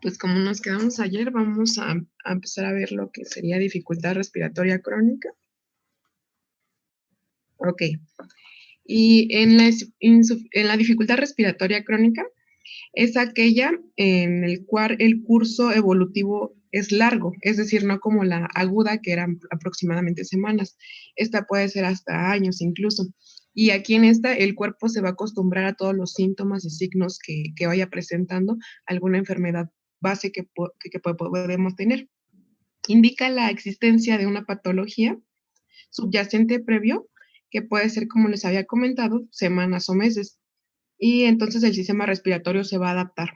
Pues como nos quedamos ayer, vamos a empezar a ver lo que sería dificultad respiratoria crónica. Ok. Y en la dificultad respiratoria crónica es aquella en el cual el curso evolutivo es largo, es decir, no como la aguda, que eran aproximadamente semanas. Esta puede ser hasta años incluso. Y aquí en esta, el cuerpo se va a acostumbrar a todos los síntomas y signos que vaya presentando alguna enfermedad base que podemos tener. Indica la existencia de una patología subyacente previo, que puede ser, como les había comentado, semanas o meses. Y entonces el sistema respiratorio se va a adaptar.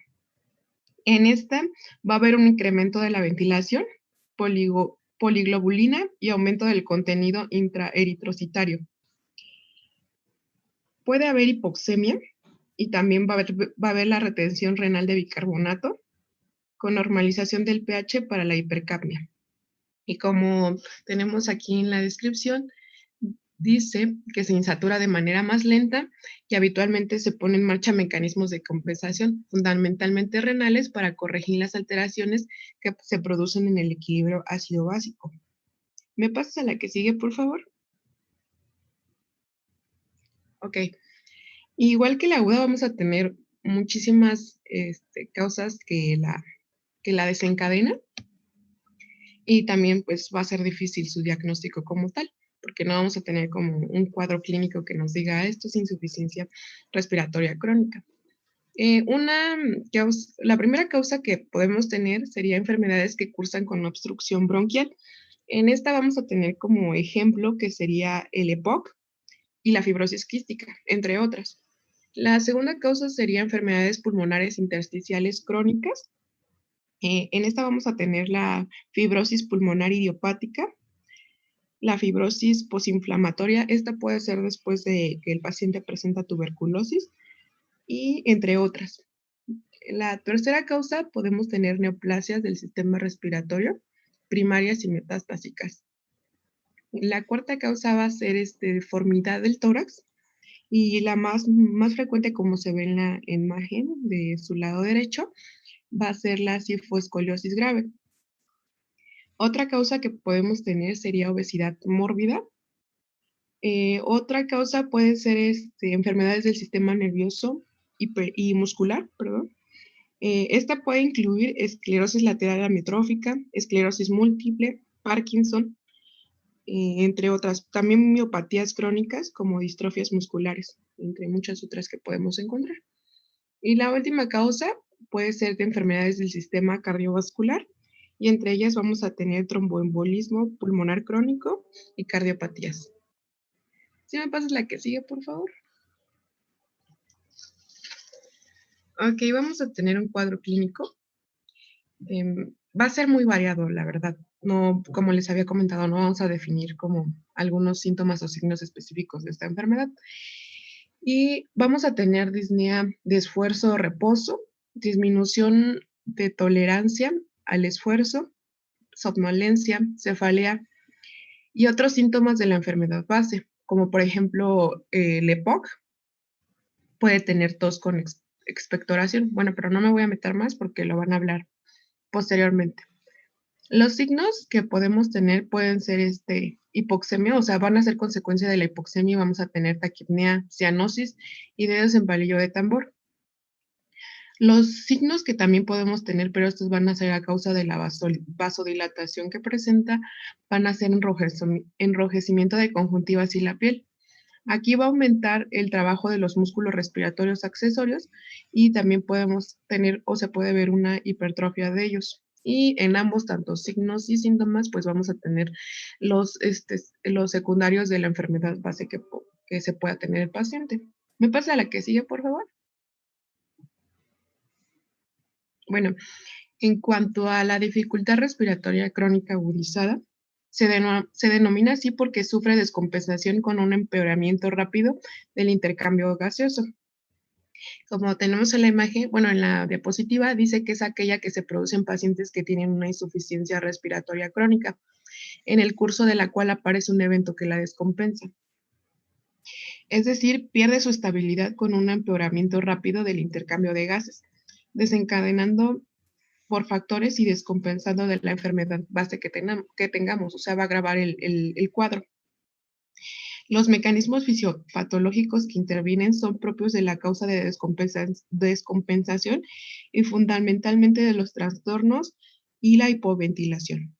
En esta va a haber un incremento de la ventilación, poliglobulina y aumento del contenido intraeritrocitario. Puede haber hipoxemia y también va a haber la retención renal de bicarbonato con normalización del pH para la hipercapnia. Y como tenemos aquí en la descripción, dice que se insatura de manera más lenta y habitualmente se ponen en marcha mecanismos de compensación, fundamentalmente renales, para corregir las alteraciones que se producen en el equilibrio ácido-básico. ¿Me pasas a la que sigue, por favor? Ok. Igual que la aguda, vamos a tener muchísimas causas que la desencadenan, y también pues va a ser difícil su diagnóstico como tal, porque no vamos a tener como un cuadro clínico que nos diga esto es insuficiencia respiratoria crónica. La primera causa que podemos tener sería enfermedades que cursan con obstrucción bronquial. En esta vamos a tener como ejemplo que sería el EPOC y la fibrosis quística, entre otras. La segunda causa sería enfermedades pulmonares intersticiales crónicas. En esta vamos a tener la fibrosis pulmonar idiopática, la fibrosis posinflamatoria. Esta puede ser después de que el paciente presenta tuberculosis, y entre otras. La tercera causa, podemos tener neoplasias del sistema respiratorio, primarias y metastásicas. La cuarta causa va a ser deformidad del tórax, y la más frecuente, como se ve en la imagen de su lado derecho, va a ser la cifoescoliosis grave. Otra causa que podemos tener sería obesidad mórbida. Otra causa puede ser enfermedades del sistema nervioso y muscular, perdón. Esta puede incluir esclerosis lateral amiotrófica, esclerosis múltiple, Parkinson, entre otras. También miopatías crónicas como distrofias musculares, entre muchas otras que podemos encontrar. Y la última causa puede ser de enfermedades del sistema cardiovascular, y entre ellas vamos a tener tromboembolismo pulmonar crónico y cardiopatías. ¿Sí me pasas la que sigue, por favor? Ok, vamos a tener un cuadro clínico. Va a ser muy variado, la verdad. No, como les había comentado, no vamos a definir como algunos síntomas o signos específicos de esta enfermedad. Y vamos a tener disnea de esfuerzo o reposo, disminución de tolerancia al esfuerzo, somnolencia, cefalea y otros síntomas de la enfermedad base, como por ejemplo el EPOC. Puede tener tos con expectoración. Bueno, pero no me voy a meter más porque lo van a hablar posteriormente. Los signos que podemos tener pueden ser hipoxemia, o sea, van a ser consecuencia de la hipoxemia, y vamos a tener taquipnea, cianosis y dedos en palillo de tambor. Los signos que también podemos tener, pero estos van a ser a causa de la vasodilatación que presenta, van a ser enrojecimiento de conjuntivas y la piel. Aquí va a aumentar el trabajo de los músculos respiratorios accesorios, y también podemos tener o se puede ver una hipertrofia de ellos. Y en ambos, tanto signos y síntomas, pues vamos a tener los secundarios de la enfermedad base que se pueda tener el paciente. ¿Me pasa a la que sigue, por favor? Bueno, en cuanto a la dificultad respiratoria crónica agudizada, se denomina así porque sufre descompensación con un empeoramiento rápido del intercambio gaseoso. Como tenemos en la imagen, bueno, en la diapositiva, dice que es aquella que se produce en pacientes que tienen una insuficiencia respiratoria crónica, en el curso de la cual aparece un evento que la descompensa. Es decir, pierde su estabilidad con un empeoramiento rápido del intercambio de gases, desencadenando por factores y descompensando de la enfermedad base que tengamos, o sea, va a agravar el cuadro. Los mecanismos fisiopatológicos que intervienen son propios de la causa de descompensación y fundamentalmente de los trastornos y la hipoventilación.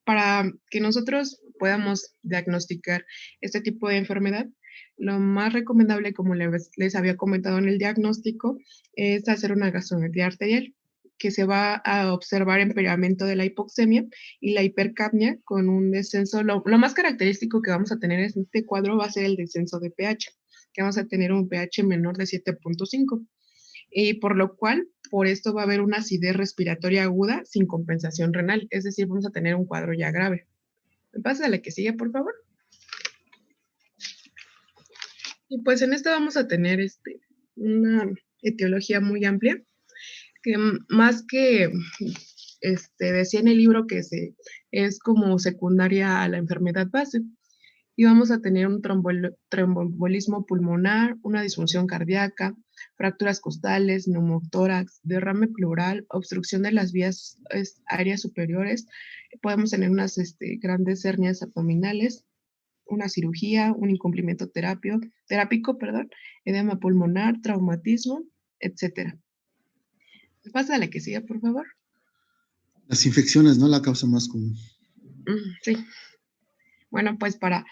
Para que nosotros podamos diagnosticar este tipo de enfermedad, lo más recomendable, como les había comentado en el diagnóstico, es hacer una gasometría arterial, que se va a observar empeoramiento de la hipoxemia y la hipercapnia con un descenso. Lo más característico que vamos a tener en este cuadro va a ser el descenso de pH, que vamos a tener un pH menor de 7.5. Y por lo cual, por esto va a haber una acidez respiratoria aguda sin compensación renal, es decir, vamos a tener un cuadro ya grave. ¿Me pasa a la que sigue, por favor? Y pues en esto vamos a tener una etiología muy amplia, que más que decía en el libro que es como secundaria a la enfermedad base. Y vamos a tener un tromboembolismo pulmonar, una disfunción cardíaca, fracturas costales, neumotórax, derrame pleural, obstrucción de las vías aéreas superiores. Podemos tener unas grandes hernias abdominales, una cirugía, un incumplimiento terápico, edema pulmonar, traumatismo, etcétera. Pasa a la que siga, por favor. Las infecciones, ¿no? La causa más común. Sí. Bueno, pues para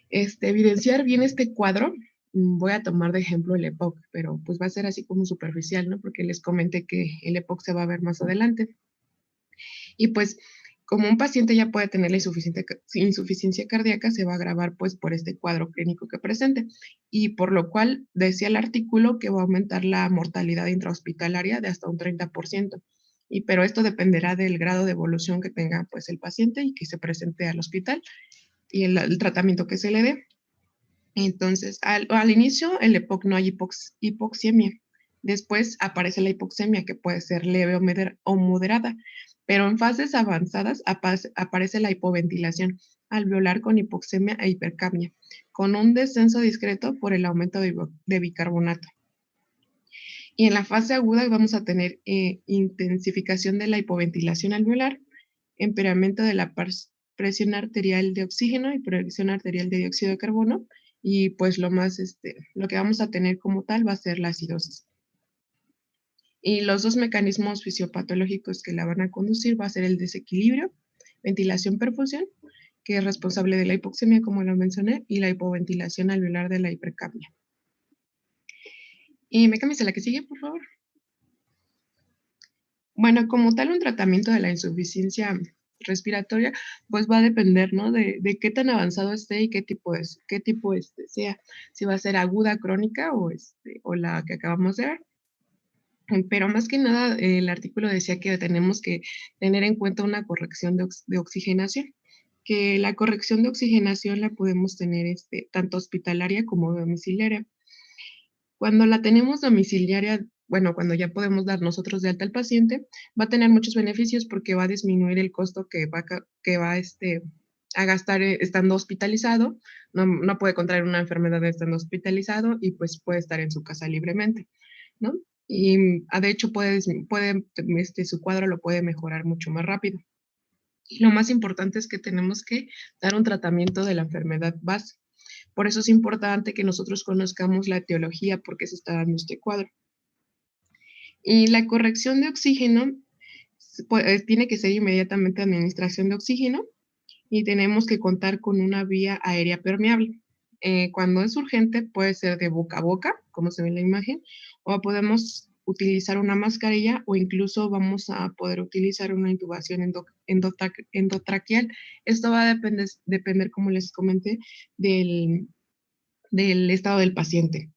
evidenciar bien este cuadro, voy a tomar de ejemplo el EPOC, pero pues va a ser así como superficial, ¿no? Porque les comenté que el EPOC se va a ver más adelante. Y pues, como un paciente ya puede tener la insuficiencia cardíaca, se va a agravar pues por este cuadro clínico que presente. Y por lo cual decía el artículo que va a aumentar la mortalidad intrahospitalaria de hasta un 30%. Pero esto dependerá del grado de evolución que tenga pues el paciente y que se presente al hospital y el tratamiento que se le dé. Entonces, al inicio, el EPOC no hay hipoxemia. Después aparece la hipoxemia, que puede ser leve o moderada, pero en fases avanzadas aparece la hipoventilación alveolar con hipoxemia e hipercapnia, con un descenso discreto por el aumento de bicarbonato. Y en la fase aguda vamos a tener intensificación de la hipoventilación alveolar, empeoramiento de la presión arterial de oxígeno y presión arterial de dióxido de carbono, y pues lo que vamos a tener como tal va a ser la acidosis. Y los dos mecanismos fisiopatológicos que la van a conducir va a ser el desequilibrio, ventilación-perfusión, que es responsable de la hipoxemia, como lo mencioné, y la hipoventilación alveolar de la hipercapnia. Y me cambias a la que sigue, por favor. Bueno, como tal, un tratamiento de la insuficiencia respiratoria, pues va a depender, ¿no? De qué tan avanzado esté y qué tipo sea, si va a ser aguda, crónica o la que acabamos de ver. Pero más que nada, el artículo decía que tenemos que tener en cuenta una corrección de oxigenación, que la corrección de oxigenación la podemos tener tanto hospitalaria como domiciliaria. Cuando la tenemos domiciliaria, bueno, cuando ya podemos dar nosotros de alta al paciente, va a tener muchos beneficios porque va a disminuir el costo que va a gastar estando hospitalizado. No puede contraer una enfermedad estando hospitalizado y pues puede estar en su casa libremente, ¿no? Y de hecho su cuadro lo puede mejorar mucho más rápido. Y lo más importante es que tenemos que dar un tratamiento de la enfermedad base. Por eso es importante que nosotros conozcamos la etiología, por qué se está dando este cuadro. Y la corrección de oxígeno tiene que ser inmediatamente administración de oxígeno y tenemos que contar con una vía aérea permeable. Cuando es urgente puede ser de boca a boca, como se ve en la imagen, o podemos utilizar una mascarilla o incluso vamos a poder utilizar una intubación endotraqueal. Esto va a depender, como les comenté, del estado del paciente.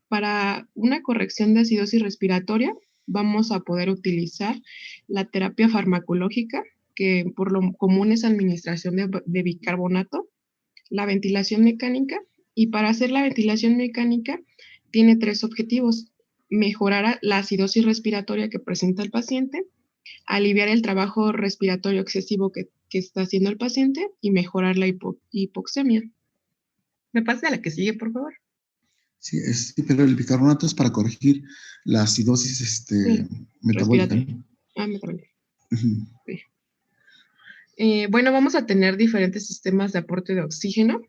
Para una corrección de acidosis respiratoria, vamos a poder utilizar la terapia farmacológica, que por lo común es administración de bicarbonato, la ventilación mecánica, y para hacer la ventilación mecánica tiene tres objetivos: mejorar la acidosis respiratoria que presenta el paciente, aliviar el trabajo respiratorio excesivo que está haciendo el paciente y mejorar la hipoxemia. ¿Me pasa a la que sigue, por favor? Sí, pero el bicarbonato es para corregir la acidosis Sí, metabólica, respiratorio. ¿no? Metabólico. Ujú. Sí. Bueno, vamos a tener diferentes sistemas de aporte de oxígeno.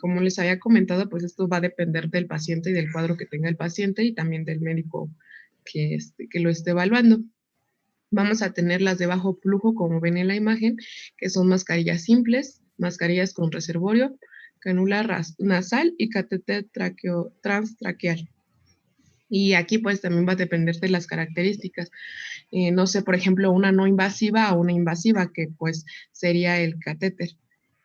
Como les había comentado, pues esto va a depender del paciente y del cuadro que tenga el paciente y también del médico que lo esté evaluando. Vamos a tener las de bajo flujo, como ven en la imagen, que son mascarillas simples, mascarillas con reservorio, canula nasal y catéter transtraqueal. Y aquí pues también va a depender de las características. No sé, por ejemplo, una no invasiva o una invasiva, que pues sería el catéter.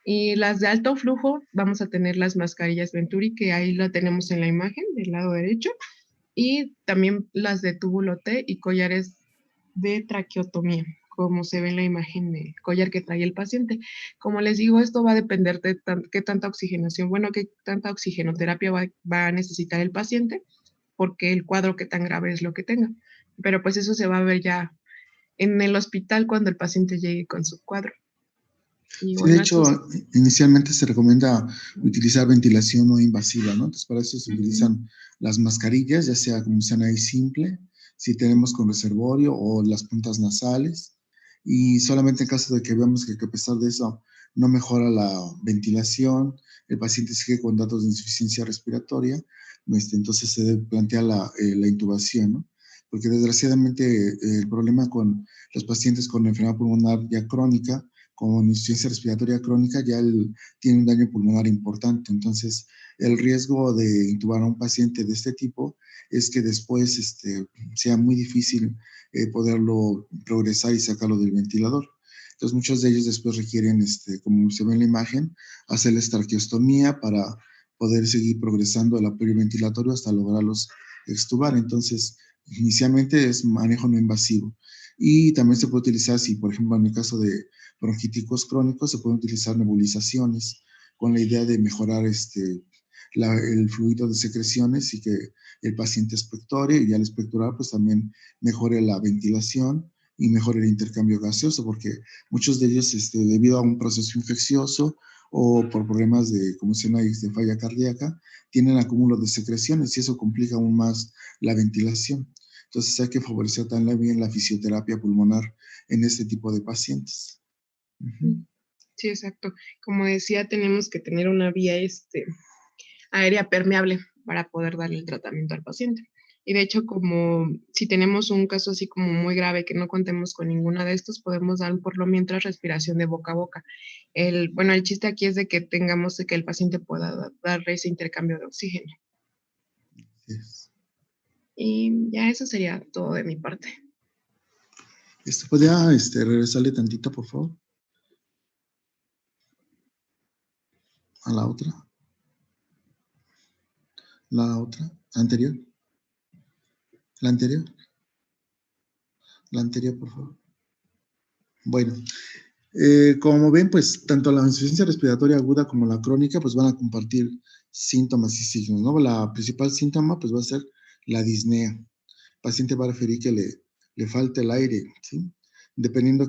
Y las de alto flujo, vamos a tener las mascarillas Venturi, que ahí la tenemos en la imagen del lado derecho, y también las de túbulo T y collares de traqueotomía, como se ve en la imagen del collar que trae el paciente. Como les digo, esto va a depender de qué tanta oxigenación, bueno, qué tanta oxigenoterapia va a necesitar el paciente, porque el cuadro qué tan grave es lo que tenga. Pero pues eso se va a ver ya en el hospital cuando el paciente llegue con su cuadro. Y Sí, de bueno, hecho, inicialmente se recomienda utilizar ventilación no invasiva, ¿no? Entonces, para eso se ujú, utilizan las mascarillas, ya sea como dicen ahí simple, si tenemos con reservorio o las puntas nasales. Y solamente en caso de que veamos que a pesar de eso no mejora la ventilación, el paciente sigue con datos de insuficiencia respiratoria, entonces se debe plantear la intubación, ¿no? Porque desgraciadamente el problema con los pacientes con enfermedad pulmonar ya crónica, con insuficiencia respiratoria crónica, ya tiene un daño pulmonar importante. Entonces, el riesgo de intubar a un paciente de este tipo es que después sea muy difícil poderlo progresar y sacarlo del ventilador. Entonces, muchos de ellos después requieren, como se ve en la imagen, hacerles traqueostomía para poder seguir progresando el apoyo ventilatorio hasta lograrlos extubar. Entonces, inicialmente es manejo no invasivo. Y también se puede utilizar, si por ejemplo en el caso de bronquíticos crónicos, se pueden utilizar nebulizaciones con la idea de mejorar el fluido de secreciones y que el paciente expectore, y al expectorar pues también mejore la ventilación y mejore el intercambio gaseoso, porque muchos de ellos debido a un proceso infeccioso o por problemas de, como se llama, de falla cardíaca, tienen acúmulo de secreciones y eso complica aún más la ventilación. Entonces hay que favorecer también la fisioterapia pulmonar en este tipo de pacientes. Ujú. sí, exacto. Como decía, tenemos que tener una vía aérea permeable para poder darle el tratamiento al paciente. Y de hecho, como si tenemos un caso así como muy grave que no contemos con ninguna de estos, podemos dar por lo mientras respiración de boca a boca. Bueno, el chiste aquí es de que tengamos que el paciente pueda darle ese intercambio de oxígeno. Yes. Y ya eso sería todo de mi parte. ¿Podría regresarle tantito, por favor? A la otra, anterior, la anterior, la anterior, por favor. Bueno, como ven, pues tanto la insuficiencia respiratoria aguda como la crónica, pues van a compartir síntomas y signos, ¿no? La principal síntoma, pues va a ser la disnea. El paciente va a referir que le falta el aire, ¿sí? Dependiendo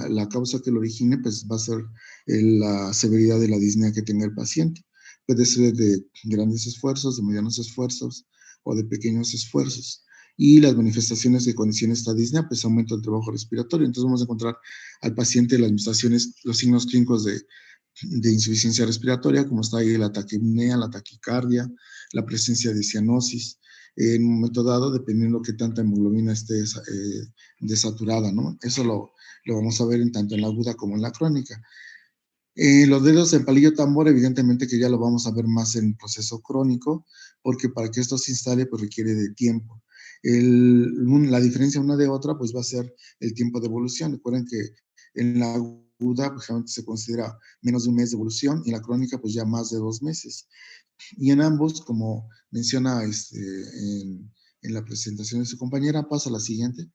la causa que lo origine, pues va a ser la severidad de la disnea que tenga el paciente. Puede ser de grandes esfuerzos, de medianos esfuerzos o de pequeños esfuerzos. Y las manifestaciones que condicionan esta disnea, pues aumento del trabajo respiratorio. Entonces vamos a encontrar al paciente las manifestaciones, los signos clínicos de insuficiencia respiratoria, como está ahí la taquipnea, la taquicardia, la presencia de cianosis, en un momento dado, dependiendo de qué tanta hemoglobina esté desaturada, ¿no? Eso lo vamos a ver tanto en la aguda como en la crónica. Los dedos en palillo tambor, evidentemente que ya lo vamos a ver más en proceso crónico, porque para que esto se instale, pues requiere de tiempo. La diferencia una de otra, pues va a ser el tiempo de evolución. Recuerden que en la aguda, pues generalmente se considera menos de un mes de evolución, y en la crónica, pues ya más de 2 meses. Y en ambos, como menciona en la presentación de su compañera, pasa la siguiente.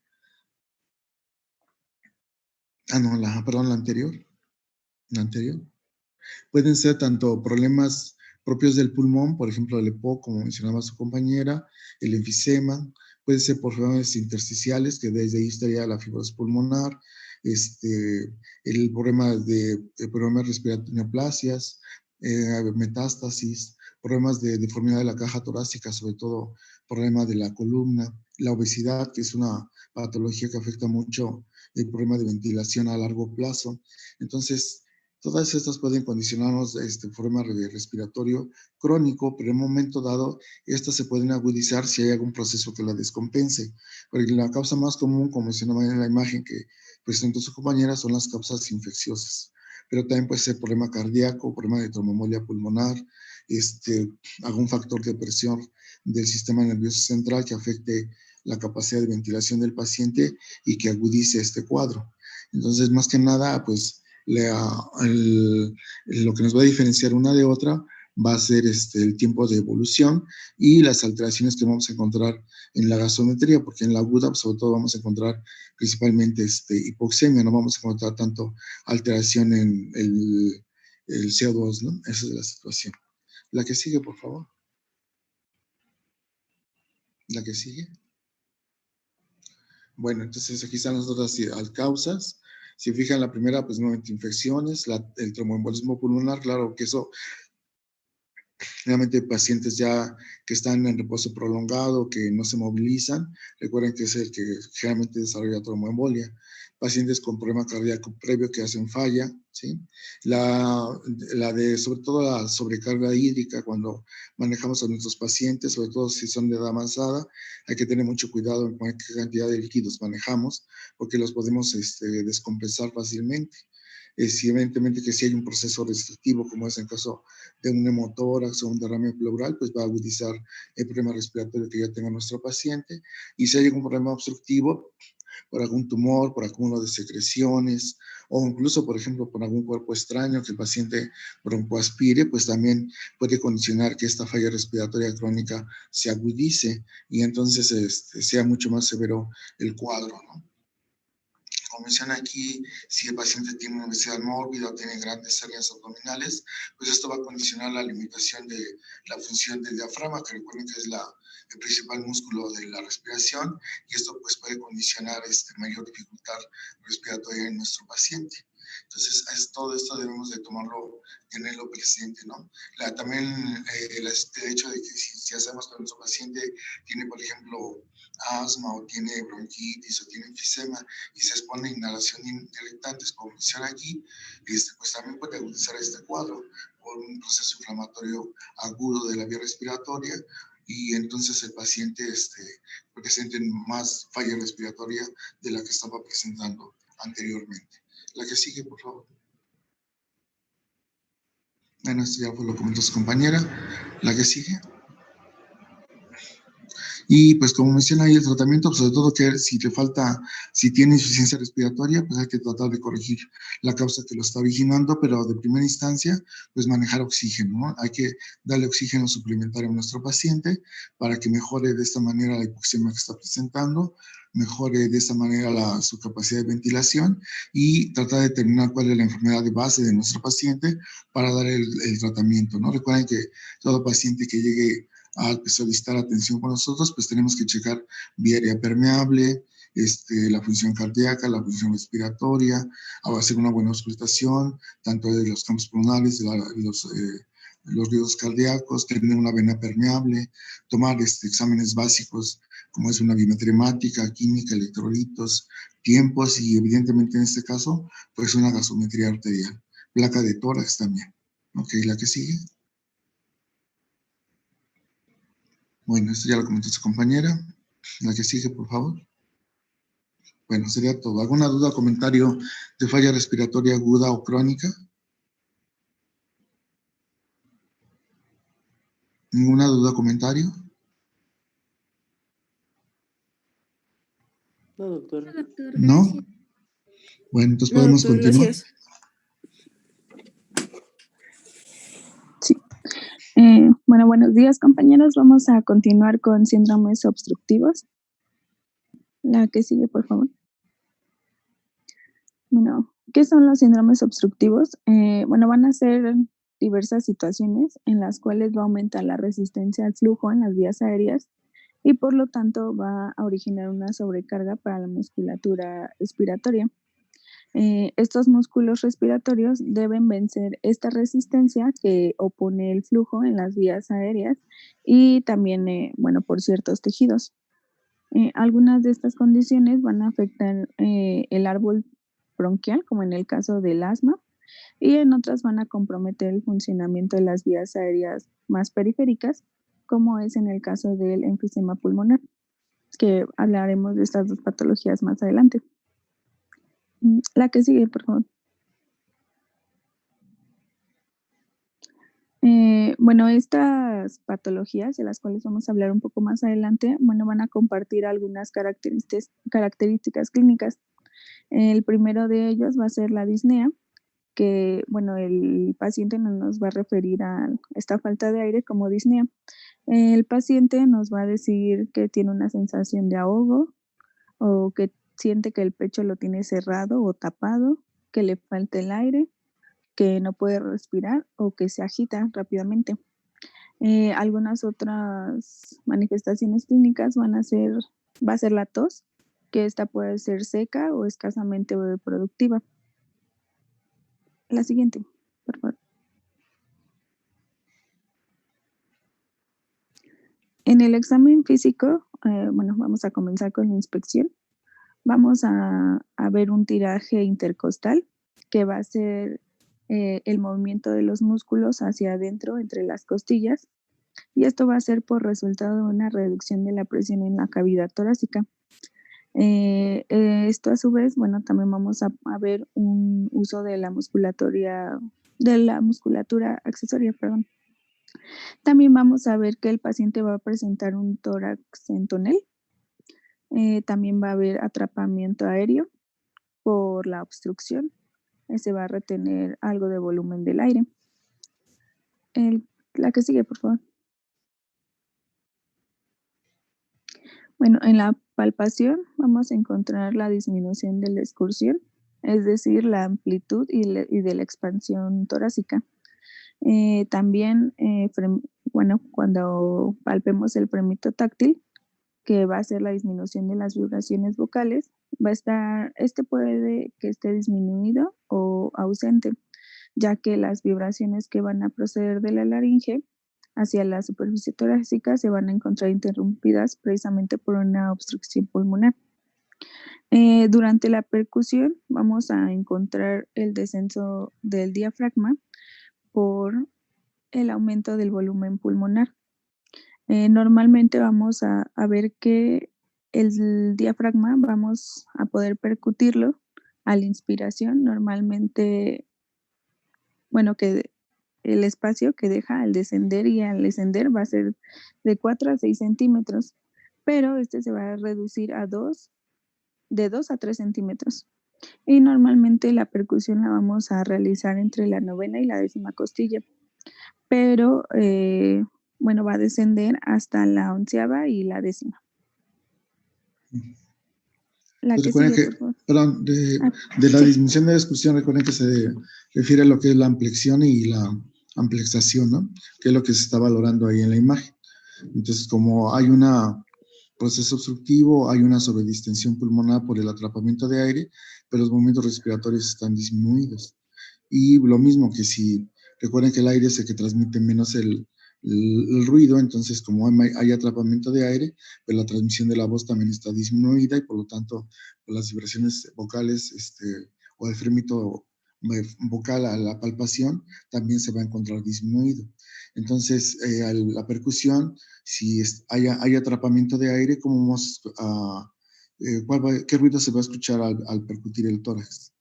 Ah, no, perdón, la anterior. La anterior. Pueden ser tanto problemas propios del pulmón, por ejemplo, el EPOC, como mencionaba su compañera, el enfisema, puede ser por problemas intersticiales, que desde ahí estaría la fibrosis pulmonar, el problema de problemas respiratorios, neoplasias, metástasis, problemas de deformidad de la caja torácica, sobre todo problemas de la columna, la obesidad, que es una patología que afecta mucho el problema de ventilación a largo plazo. Entonces, todas estas pueden condicionarnos problema respiratorio crónico, pero en un momento dado, estas se pueden agudizar si hay algún proceso que la descompense. Porque la causa más común, como mencionaba en la imagen que presentó su compañera, son las causas infecciosas. Pero también puede ser problema cardíaco, problema de tromboembolia pulmonar, algún factor de presión del sistema nervioso central que afecte la capacidad de ventilación del paciente y que agudice este cuadro. Entonces, más que nada, pues, lo que nos va a diferenciar una de otra va a ser el tiempo de evolución y las alteraciones que vamos a encontrar en la gasometría, porque en la aguda, pues, sobre todo, vamos a encontrar principalmente hipoxemia, no vamos a encontrar tanto alteración en el CO2, ¿no? Esa es la situación. La que sigue, por favor. La que sigue. Bueno, entonces aquí están las otras causas. Si fijan, la primera, pues nuevamente infecciones, el tromboembolismo pulmonar, claro que eso, realmente pacientes ya que están en reposo prolongado, que no se movilizan, recuerden que es el que generalmente desarrolla tromboembolia. Pacientes con problema cardíaco previo que hacen falla, ¿sí? Sobre todo la sobrecarga hídrica cuando manejamos a nuestros pacientes, sobre todo si son de edad avanzada, hay que tener mucho cuidado en qué cantidad de líquidos manejamos, porque los podemos descompensar fácilmente. Evidentemente que si hay un proceso restrictivo, como es el caso de un hemotórax o un derrame pleural, pues va a agudizar el problema respiratorio que ya tenga nuestro paciente. Y si hay algún problema obstructivo, por algún tumor, por acúmulo de secreciones, o incluso, por ejemplo, por algún cuerpo extraño que el paciente broncoaspire, pues también puede condicionar que esta falla respiratoria crónica se agudice y entonces sea mucho más severo el cuadro, ¿no? Como menciona aquí, si el paciente tiene una obesidad mórbida o tiene grandes hernias abdominales, pues esto va a condicionar la limitación de la función del diafragma, que recuerden que es el principal músculo de la respiración, y esto pues puede condicionar mayor dificultad respiratoria en nuestro paciente. Entonces, todo esto debemos de tenerlo presente, ¿no? También el hecho de que si hacemos que nuestro paciente tiene, por ejemplo, asma o tiene bronquitis o tiene enfisema y se expone a inhalación de irritantes, como menciona aquí, pues también puede agudizar este cuadro por un proceso inflamatorio agudo de la vía respiratoria y entonces el paciente presente más falla respiratoria de la que estaba presentando anteriormente. La que sigue, por favor. Bueno, esto ya lo comentó su compañera. La que sigue. Y pues como menciona ahí el tratamiento, pues sobre todo que si tiene insuficiencia respiratoria, pues hay que tratar de corregir la causa que lo está originando, pero de primera instancia, pues manejar oxígeno, ¿no? Hay que darle oxígeno suplementario a nuestro paciente para que mejore de esta manera la hipoxemia que está presentando, mejore de esta manera su capacidad de ventilación y tratar de determinar cuál es la enfermedad de base de nuestro paciente para dar el tratamiento, ¿no? Recuerden que todo paciente que llegue a solicitar atención con nosotros, pues tenemos que checar vía aérea permeable, la función cardíaca, la función respiratoria, hacer una buena auscultación, tanto de los campos pulmonares, los ruidos cardíacos, tener una vena permeable, tomar exámenes básicos como es una biometría hemática, química, electrolitos, tiempos y evidentemente en este caso, pues una gasometría arterial, placa de tórax también. Ok, la que sigue. Bueno, esto ya lo comentó su compañera. La que sigue, por favor. Bueno, sería todo. ¿Alguna duda o comentario de falla respiratoria aguda o crónica? ¿Ninguna duda o comentario? No, doctor. No, doctor, ¿No? gracias. Bueno, entonces No, podemos doctor, continuar. gracias. Sí. Bueno, buenos días, compañeros. Vamos a continuar con síndromes obstructivos. La que sigue, por favor. Bueno, ¿qué son los síndromes obstructivos? Bueno, van a ser diversas situaciones en las cuales va a aumentar la resistencia al flujo en las vías aéreas y por lo tanto va a originar una sobrecarga para la musculatura respiratoria. Estos músculos respiratorios deben vencer esta resistencia que opone el flujo en las vías aéreas y también, bueno, por ciertos tejidos. Algunas de estas condiciones van a afectar el árbol bronquial, como en el caso del asma, y en otras van a comprometer el funcionamiento de las vías aéreas más periféricas, como es en el caso del enfisema pulmonar, que hablaremos de estas dos patologías más adelante. La que sigue, por favor. Bueno, estas patologías, de las cuales vamos a hablar un poco más adelante, bueno, van a compartir algunas características clínicas. El primero de ellos va a ser la disnea, que, bueno, el paciente no nos va a referir a esta falta de aire como disnea. El paciente nos va a decir que tiene una sensación de ahogo o que siente que el pecho lo tiene cerrado o tapado, que le falta el aire, que no puede respirar o que se agita rápidamente. Algunas otras manifestaciones clínicas va a ser la tos, que esta puede ser seca o escasamente productiva. La siguiente, por favor. En el examen físico, bueno, vamos a comenzar con la inspección. Vamos a ver un tiraje intercostal, que va a ser el movimiento de los músculos hacia adentro entre las costillas, y esto va a ser por resultado de una reducción de la presión en la cavidad torácica. Esto a su vez, bueno, también vamos a ver un uso de la musculatura accesoria, perdón. También vamos a ver que el paciente va a presentar un tórax en tonel. También va a haber atrapamiento aéreo por la obstrucción. Se va a retener algo de volumen del aire. La que sigue, por favor. Bueno, en la palpación vamos a encontrar la disminución de la excursión, es decir, la amplitud y de la expansión torácica. También, bueno, cuando palpemos el premito táctil, que va a ser la disminución de las vibraciones vocales, puede que esté disminuido o ausente, ya que las vibraciones que van a proceder de la laringe hacia la superficie torácica se van a encontrar interrumpidas precisamente por una obstrucción pulmonar. Durante la percusión vamos a encontrar el descenso del diafragma por el aumento del volumen pulmonar. Normalmente vamos a ver que el diafragma vamos a poder percutirlo a la inspiración. Normalmente, bueno, que el espacio que deja al descender y al descender va a ser de 4 a 6 centímetros, pero este se va a reducir de 2 a 3 centímetros. Y normalmente la percusión la vamos a realizar entre la 9ª y la 10ª costilla, pero bueno, va a descender hasta la 11ª y la 10ª. La que recuerden sigue, por favor. Perdón, de la sí. disminución de la excursión, recuerden que se refiere a lo que es la ampliación y la amplexación, ¿no? Que es lo que se está valorando ahí en la imagen. Entonces, como hay un proceso obstructivo, hay una sobredistensión pulmonar por el atrapamiento de aire, pero los movimientos respiratorios están disminuidos. Y lo mismo que si recuerden que el aire es el que transmite menos el ruido, entonces como hay atrapamiento de aire, pues la transmisión de la voz también está disminuida y por lo tanto pues las vibraciones vocales o el frémito vocal a la palpación también se va a encontrar disminuido. Entonces, la percusión, si hay atrapamiento de aire, ¿cómo vamos a, qué ruido se va a escuchar al percutir el tórax?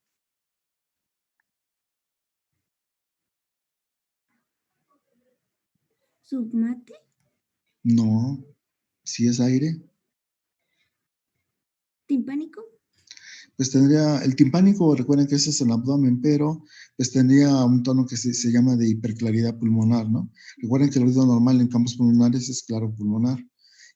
¿Submate? No, si es aire. ¿Timpánico? Pues tendría el timpánico, recuerden que ese es el abdomen, pero pues tendría un tono que se llama de hiperclaridad pulmonar, ¿no? Recuerden que el ruido normal en campos pulmonares es claro pulmonar.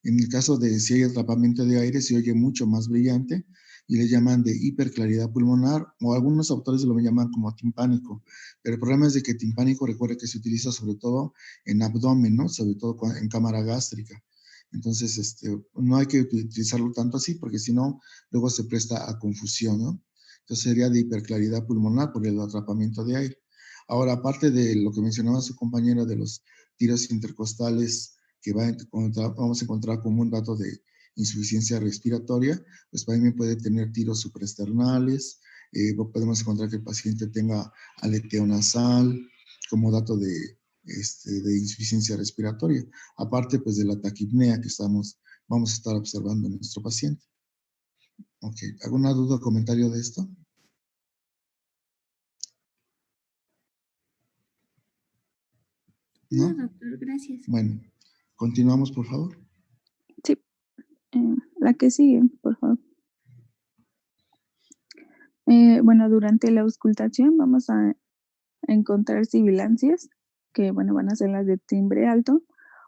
En el caso de si hay atrapamiento de aire, se oye mucho más brillante y le llaman de hiperclaridad pulmonar, o algunos autores lo llaman como timpánico. Pero el problema es de que timpánico, recuerden que se utiliza sobre todo en abdomen, ¿no? Sobre todo en cámara gástrica. Entonces, no hay que utilizarlo tanto así, porque si no, luego se presta a confusión, ¿no? Entonces sería de hiperclaridad pulmonar por el atrapamiento de aire. Ahora, aparte de lo que mencionaba su compañera de los tiros intercostales que vamos a encontrar como un dato de insuficiencia respiratoria, pues también puede tener tiros supraesternales, podemos encontrar que el paciente tenga aleteo nasal como dato de insuficiencia respiratoria, aparte pues de la taquipnea que vamos a estar observando en nuestro paciente. Ok, ¿alguna duda o comentario de esto? No, doctor, gracias. Bueno, continuamos, por favor. Sí, la que sigue, por favor. Bueno, durante la auscultación vamos a encontrar sibilancias, que bueno, van a ser las de timbre alto,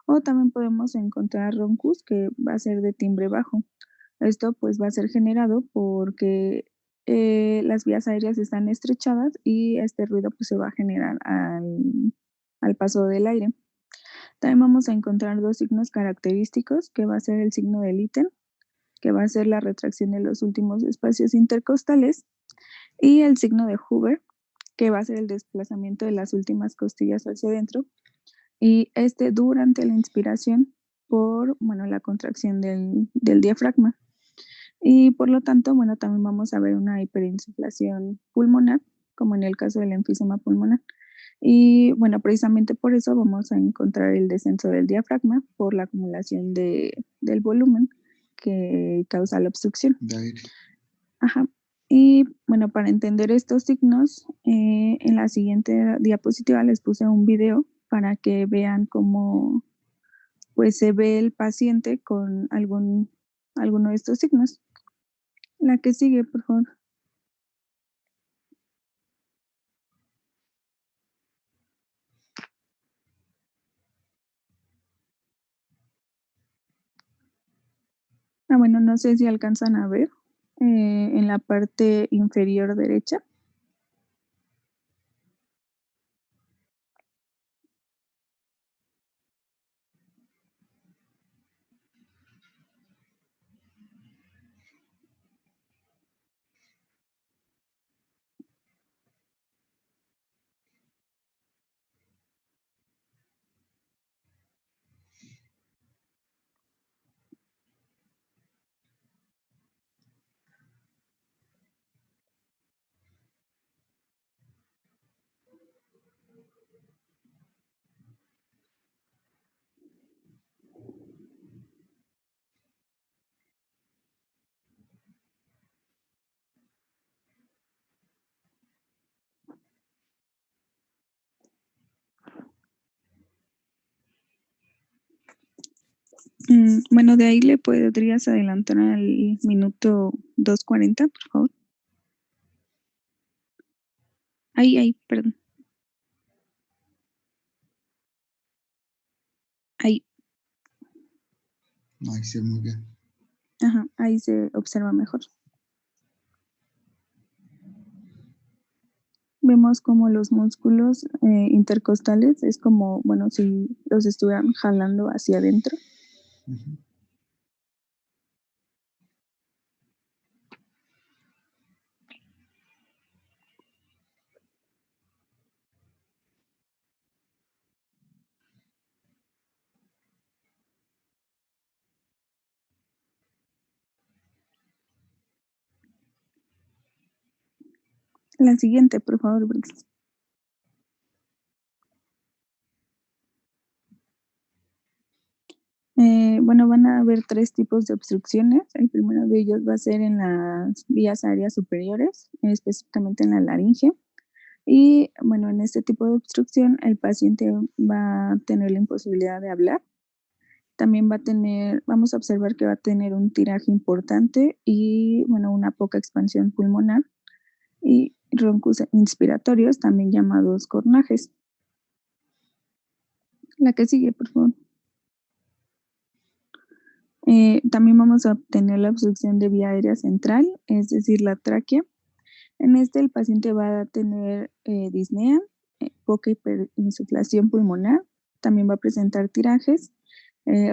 o también podemos encontrar roncus, que va a ser de timbre bajo. Esto pues va a ser generado porque las vías aéreas están estrechadas y este ruido pues se va a generar al paso del aire. También vamos a encontrar dos signos característicos, que va a ser el signo de Litten, que va a ser la retracción de los últimos espacios intercostales, y el signo de Hoover, que va a ser el desplazamiento de las últimas costillas hacia adentro, y durante la inspiración por, bueno, la contracción del diafragma. Y por lo tanto, bueno, también vamos a ver una hiperinsuflación pulmonar, como en el caso del enfisema pulmonar. Y bueno, precisamente por eso vamos a encontrar el descenso del diafragma por la acumulación del volumen que causa la obstrucción. De aire. Ajá. Y bueno, para entender estos signos, en la siguiente diapositiva les puse un video para que vean cómo pues se ve el paciente con alguno de estos signos. La que sigue, por favor. Bueno, no sé si alcanzan a ver en la parte inferior derecha. Bueno, de ahí le podrías adelantar al minuto 2:40, por favor. Ahí, perdón. Ahí. Ahí sí, muy bien. Ajá, ahí se observa mejor. Vemos como los músculos intercostales es como, bueno, si los estuvieran jalando hacia adentro. Uh-huh. La siguiente, por favor, Brix. Bueno, van a haber tres tipos de obstrucciones. El primero de ellos va a ser en las vías aéreas superiores, específicamente en la laringe. Y bueno, en este tipo de obstrucción el paciente va a tener la imposibilidad de hablar. También vamos a observar que va a tener un tiraje importante y bueno, una poca expansión pulmonar y roncos inspiratorios, también llamados cornajes. La que sigue, por favor. También vamos a obtener la obstrucción de vía aérea central, es decir, la tráquea. En el paciente va a tener disnea, poca hiperinsuflación pulmonar, también va a presentar tirajes,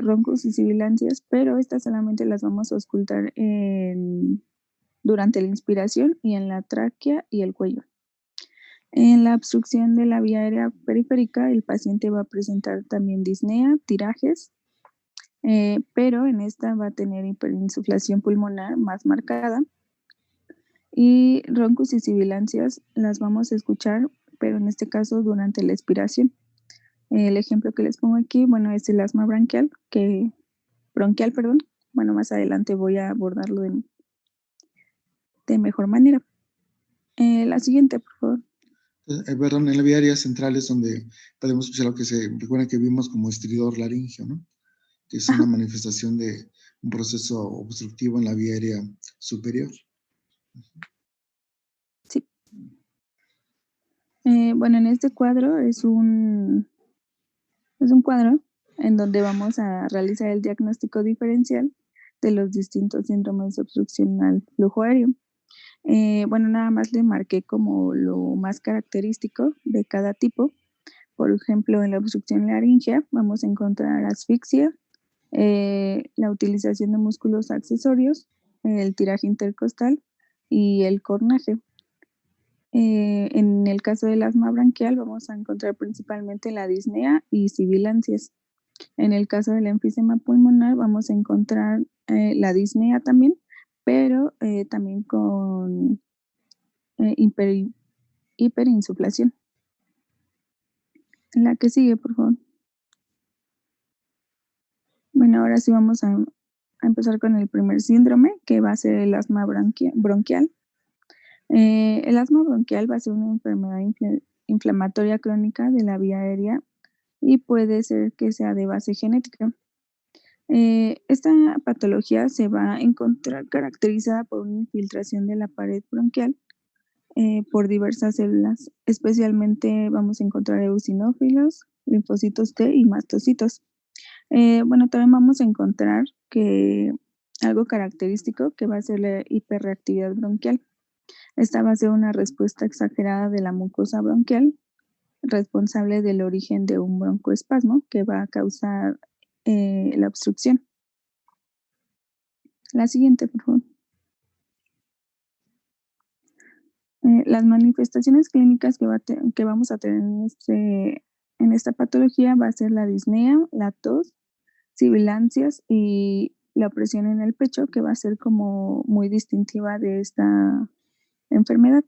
roncos y sibilancias, pero estas solamente las vamos a auscultar en durante la inspiración y en la tráquea y el cuello. En la obstrucción de la vía aérea periférica, el paciente va a presentar también disnea, tirajes, pero en esta va a tener hiperinsuflación pulmonar más marcada y roncos y sibilancias las vamos a escuchar, pero en este caso durante la expiración. El ejemplo que les pongo aquí, bueno, es el asma bronquial, perdón. Bueno, más adelante voy a abordarlo de mejor manera. La siguiente, por favor. Perdón, en la vía aérea central es donde podemos escuchar lo que recuerda que vimos como estridor laringio, ¿no? Que es una manifestación de un proceso obstructivo en la vía aérea superior. Sí. Bueno, en este cuadro es un cuadro en donde vamos a realizar el diagnóstico diferencial de los distintos síndromes de obstrucción al flujo aéreo. Bueno, nada más le marqué como lo más característico de cada tipo. Por ejemplo, en la obstrucción laringea vamos a encontrar asfixia, la utilización de músculos accesorios, el tiraje intercostal y el cornaje. En el caso del asma bronquial vamos a encontrar principalmente la disnea y sibilancias. En el caso del enfisema pulmonar vamos a encontrar la disnea también, pero también con hiperinsuflación. La que sigue, por favor. Bueno, ahora sí vamos a empezar con el primer síndrome, que va a ser el asma bronquial. El asma bronquial va a ser una enfermedad inflamatoria crónica de la vía aérea y puede ser que sea de base genética. Esta patología se va a encontrar caracterizada por una infiltración de la pared bronquial por diversas células, especialmente vamos a encontrar eosinófilos, linfocitos T y mastocitos. Bueno, también vamos a encontrar que algo característico que va a ser la hiperreactividad bronquial. Esta va a ser una respuesta exagerada de la mucosa bronquial, responsable del origen de un broncoespasmo que va a causar la obstrucción. La siguiente, por favor. Las manifestaciones clínicas que vamos a tener en esta patología va a ser la disnea, la tos, sibilancias y la opresión en el pecho, que va a ser como muy distintiva de esta enfermedad.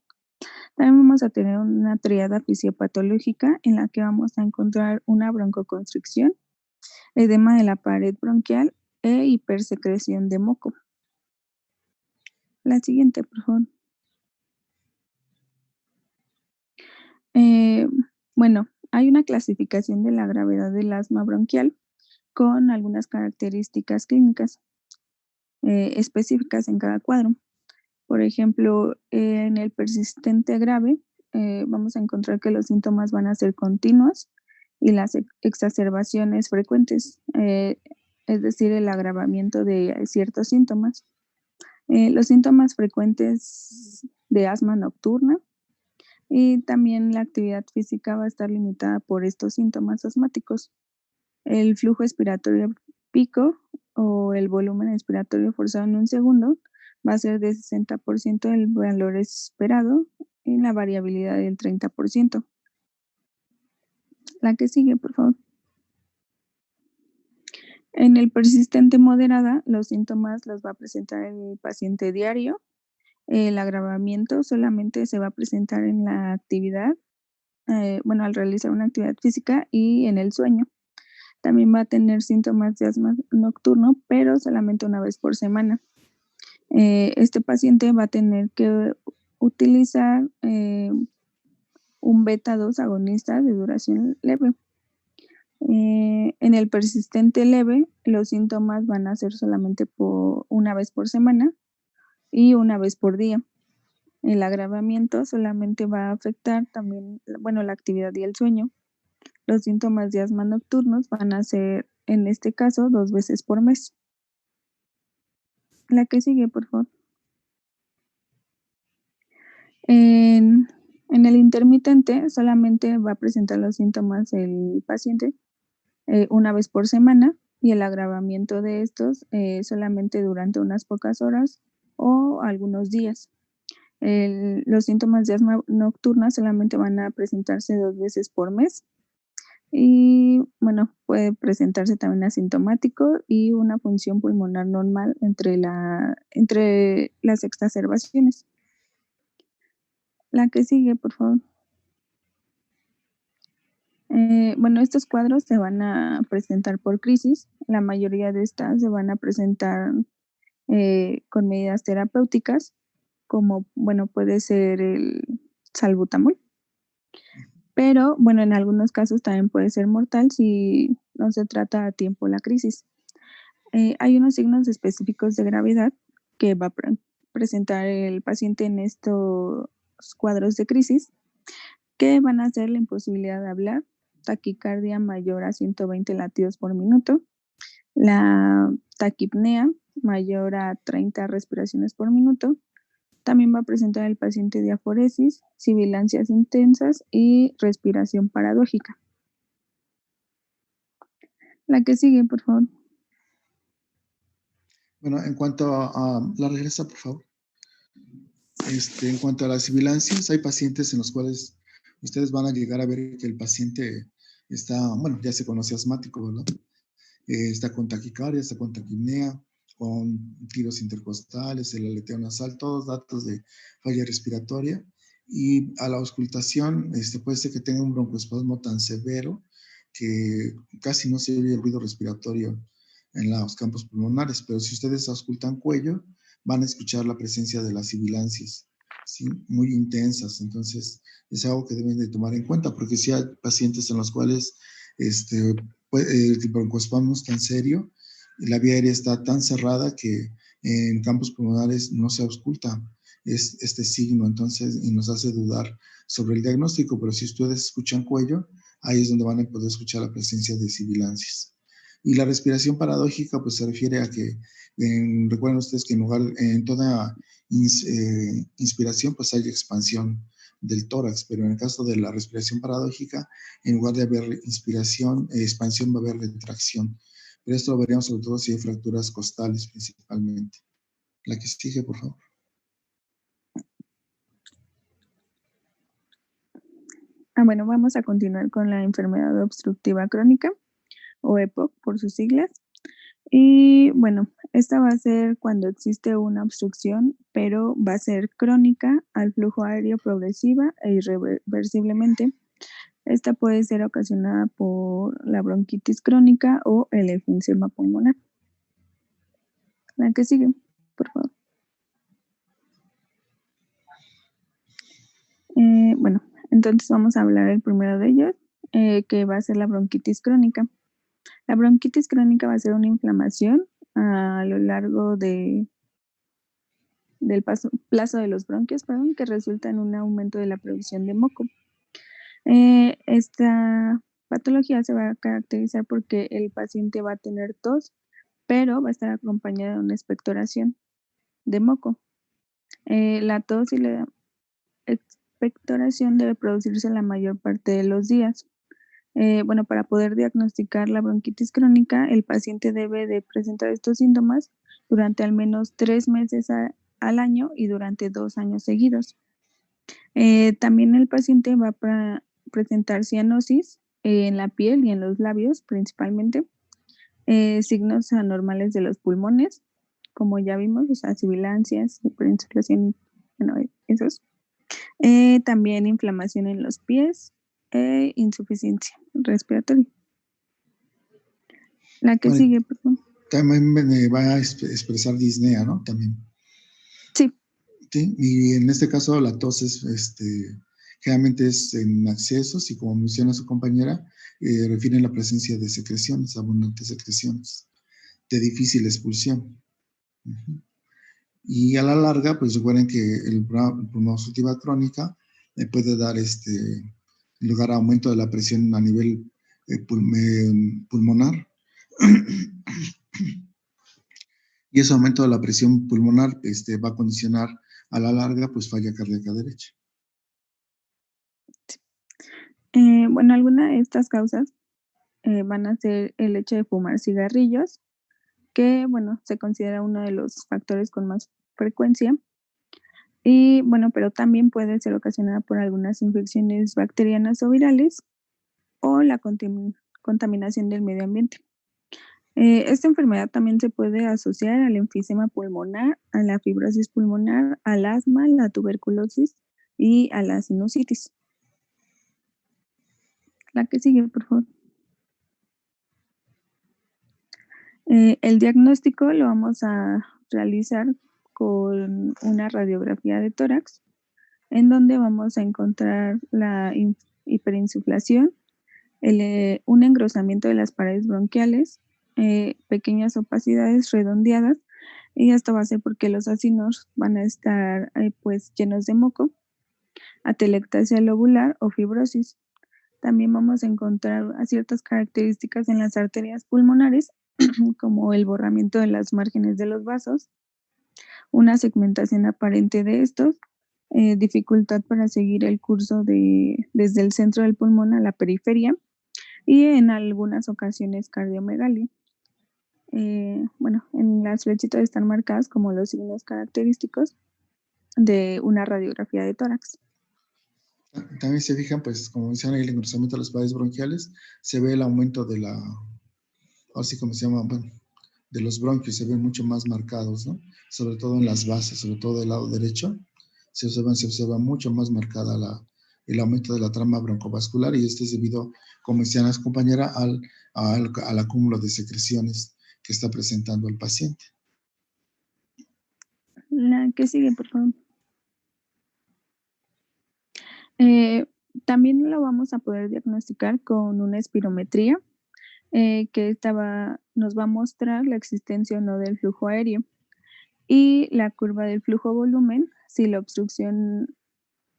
También vamos a tener una triada fisiopatológica en la que vamos a encontrar una broncoconstricción, edema de la pared bronquial e hipersecreción de moco. La siguiente, por favor. Bueno, hay una clasificación de la gravedad del asma bronquial con algunas características clínicas específicas en cada cuadro. Por ejemplo, en el persistente grave, vamos a encontrar que los síntomas van a ser continuos y las exacerbaciones frecuentes, es decir, el agravamiento de ciertos síntomas. Los síntomas frecuentes de asma nocturna y también la actividad física va a estar limitada por estos síntomas asmáticos. El flujo expiratorio pico o el volumen expiratorio forzado en un segundo va a ser de 60% del valor esperado y la variabilidad del 30%. La que sigue, por favor. En el persistente moderada, los síntomas los va a presentar el paciente diario. El agravamiento solamente se va a presentar en la actividad, al realizar una actividad física y en el sueño. También va a tener síntomas de asma nocturno, pero solamente una vez por semana. Este paciente va a tener que utilizar un beta-2 agonista de duración leve. En el persistente leve, los síntomas van a ser solamente por una vez por semana y una vez por día. El agravamiento solamente va a afectar también, la actividad y el sueño. Los síntomas de asma nocturnos van a ser, en este caso, 2 veces por mes. La que sigue, por favor. En el intermitente solamente va a presentar los síntomas el paciente una vez por semana y el agravamiento de estos solamente durante unas pocas horas o algunos días. Los síntomas de asma nocturna solamente van a presentarse 2 veces por mes y, bueno, puede presentarse también asintomático y una función pulmonar normal entre las exacerbaciones. La que sigue, por favor. Bueno, estos cuadros se van a presentar por crisis. La mayoría de estas se van a presentar con medidas terapéuticas, como, bueno, puede ser el salbutamol. Pero, bueno, en algunos casos también puede ser mortal si no se trata a tiempo la crisis. Hay unos signos específicos de gravedad que va a presentar el paciente en estos cuadros de crisis, que van a ser la imposibilidad de hablar, taquicardia mayor a 120 latidos por minuto, la taquipnea mayor a 30 respiraciones por minuto. También va a presentar el paciente diaforesis, sibilancias intensas y respiración paradójica. La que sigue, por favor. Bueno, en cuanto a la regresa, por favor. En cuanto a las sibilancias, hay pacientes en los cuales ustedes van a llegar a ver que el paciente está, bueno, ya se conoce asmático, ¿verdad? Está con taquicardia, está con taquipnea, con tiros intercostales, el aleteo nasal, todos datos de falla respiratoria. Y a la auscultación, puede ser que tenga un broncoespasmo tan severo que casi no se oye el ruido respiratorio en los campos pulmonares, pero si ustedes auscultan cuello, van a escuchar la presencia de las sibilancias, ¿sí? Muy intensas. Entonces, es algo que deben de tomar en cuenta, porque si hay pacientes en los cuales el broncoespasmo es tan serio y la vía aérea está tan cerrada que en campos pulmonares no se ausculta este signo, entonces, y nos hace dudar sobre el diagnóstico, pero si ustedes escuchan cuello, ahí es donde van a poder escuchar la presencia de sibilancias. Y la respiración paradójica, pues se refiere a que, recuerden ustedes que en toda inspiración, pues hay expansión del tórax, pero en el caso de la respiración paradójica, en lugar de haber expansión va a haber retracción. Pero esto lo veríamos sobre todo si hay fracturas costales principalmente. La que sigue, por favor. Bueno, vamos a continuar con la enfermedad obstructiva crónica, o EPOC por sus siglas. Y bueno, esta va a ser cuando existe una obstrucción, pero va a ser crónica al flujo aéreo progresiva e irreversiblemente. Esta puede ser ocasionada por la bronquitis crónica o el enfisema pulmonar. La que sigue, por favor. Bueno, entonces vamos a hablar el primero de ellos, que va a ser la bronquitis crónica. La bronquitis crónica va a ser una inflamación a lo largo del plazo de los bronquios, que resulta en un aumento de la producción de moco. Esta patología se va a caracterizar porque el paciente va a tener tos, pero va a estar acompañada de una expectoración de moco. La tos y la expectoración debe producirse la mayor parte de los días. Bueno, para poder diagnosticar la bronquitis crónica, el paciente debe de presentar estos síntomas durante al menos 3 meses al año y durante 2 años seguidos. También el paciente va a presentar cianosis en la piel y en los labios principalmente, signos anormales de los pulmones, como ya vimos, o sea, sibilancias, hiperinsulación, bueno, esos. También inflamación en los pies e insuficiencia respiratoria. La que sigue, por favor. También va a expresar disnea, ¿no? También. Sí. Sí, y en este caso la tos es, generalmente es en accesos y como menciona su compañera, refieren la presencia de secreciones, abundantes secreciones, de difícil expulsión. Y a la larga, pues recuerden que el pulmonía obstructiva crónica puede dar lugar a aumento de la presión a nivel pulmonar. Y ese aumento de la presión pulmonar va a condicionar a la larga pues falla cardíaca derecha. Bueno, algunas de estas causas van a ser el hecho de fumar cigarrillos, que bueno, se considera uno de los factores con más frecuencia. Y bueno, pero también puede ser ocasionada por algunas infecciones bacterianas o virales o la contaminación del medio ambiente. Esta enfermedad también se puede asociar al enfisema pulmonar, a la fibrosis pulmonar, al asma, la tuberculosis y a la sinusitis. La que sigue, por favor. El diagnóstico lo vamos a realizar con una radiografía de tórax, en donde vamos a encontrar la hiperinsuflación, un engrosamiento de las paredes bronquiales, pequeñas opacidades redondeadas, y esto va a ser porque los acinos van a estar pues llenos de moco, atelectasia lobular o fibrosis. También vamos a encontrar ciertas características en las arterias pulmonares, como el borramiento de las márgenes de los vasos, una segmentación aparente de estos, dificultad para seguir el curso desde el centro del pulmón a la periferia y en algunas ocasiones cardiomegalia. Bueno, en las flechitas están marcadas como los signos característicos de una radiografía de tórax. También se fijan, pues, como mencionan, el engrosamiento de las paredes bronquiales, se ve el aumento de así como se llama, bueno, de los bronquios, se ven mucho más marcados, ¿no? Sobre todo en las bases, sobre todo del lado derecho, se observa mucho más marcada el aumento de la trama broncovascular, y esto es debido, como decían las compañeras, al acúmulo de secreciones que está presentando el paciente. La que sigue, por favor. También lo vamos a poder diagnosticar con una espirometría, que nos va a mostrar la existencia o no del flujo aéreo y la curva del flujo volumen, si la obstrucción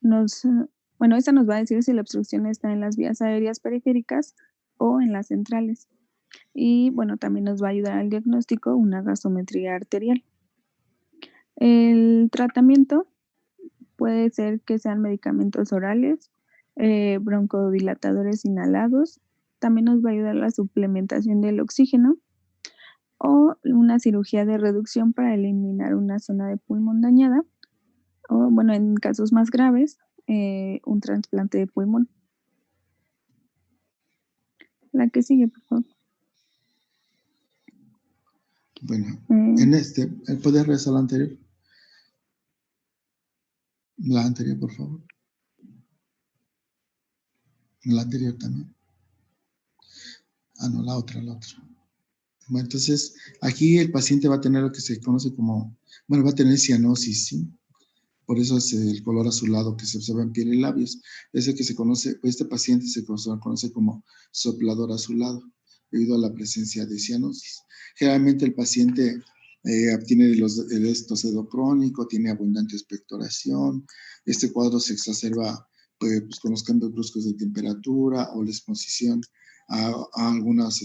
esta nos va a decir si la obstrucción está en las vías aéreas periféricas o en las centrales. Y bueno, también nos va a ayudar al diagnóstico una gasometría arterial. El tratamiento puede ser que sean medicamentos orales, broncodilatadores inhalados, también nos va a ayudar la suplementación del oxígeno o una cirugía de reducción para eliminar una zona de pulmón dañada, o bueno, en casos más graves, un trasplante de pulmón. La que sigue, por favor. Bueno, ¿puedes regresar a la anterior? La anterior, por favor. La anterior también. No, la otra. Bueno, entonces, aquí el paciente va a tener lo que se conoce como, va a tener cianosis, ¿sí? Por eso es el color azulado que se observa en piel y labios. Ese que se conoce, este paciente se conoce como soplador azulado, debido a la presencia de cianosis. Generalmente el paciente tiene el estosedo crónico, tiene abundante expectoración. Este cuadro se exacerba pues, con los cambios bruscos de temperatura o la exposición a algunas